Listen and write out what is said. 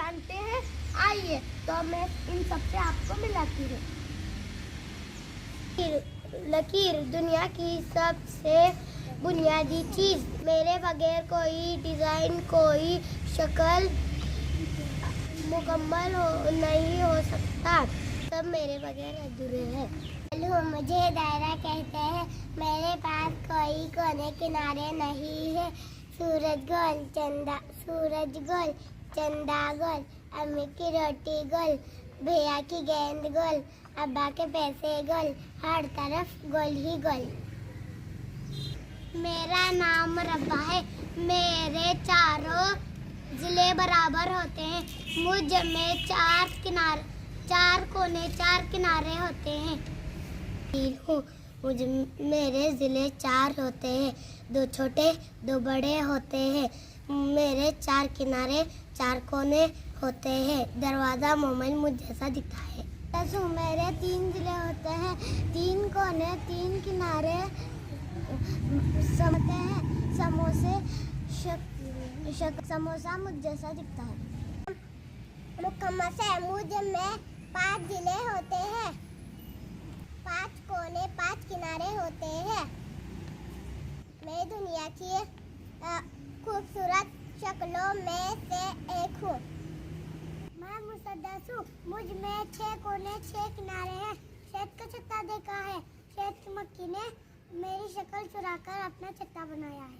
जानते हैं? आइए तो मैं इन सबसे आपको मिलाती हूँ। लकीर दुनिया की सबसे बुनियादी चीज, मेरे बगैर कोई डिजाइन, कोई शक्ल मुकम्मल नहीं हो सकता, सब मेरे बगैर अधूरे हैं। मुझे दायरा कहते हैं, मेरे पास कोई कोने किनारे नहीं है। सूरज गोल, चंदा गोल, अम्मी की रोटी गोल, भैया की गेंद गोल, अब्बा के पैसे गोल, हर तरफ गोल ही गोल। मेरा नाम रब्बा है, मेरे चारों जिले बराबर होते हैं, मुझ में चार कोने, चार किनारे होते हैं। मेरे जिले चार होते हैं, दो छोटे दो बड़े होते हैं, मेरे चार किनारे चार कोने होते हैं, दरवाजा मोमेंट मुझ जैसा दिखता है। मेरे तीन जिले होते हैं, तीन कोने तीन किनारे समते हैं, समोसा मुझ जैसा दिखता है। मुकम्मल से मुझ में 5 जिले होते हैं, 5 कोने 5 किनारे होते हैं। मैं दुनिया की खूबसूरत शक्लों में से एक हूँ। मैं मुसद्दस हूँ, मुझ में 6 कोने 6 किनारे हैं। शहद का छत्ता देखा है, शहद की मक्खी ने मेरी शक्ल चुराकर अपना छत्ता बनाया है।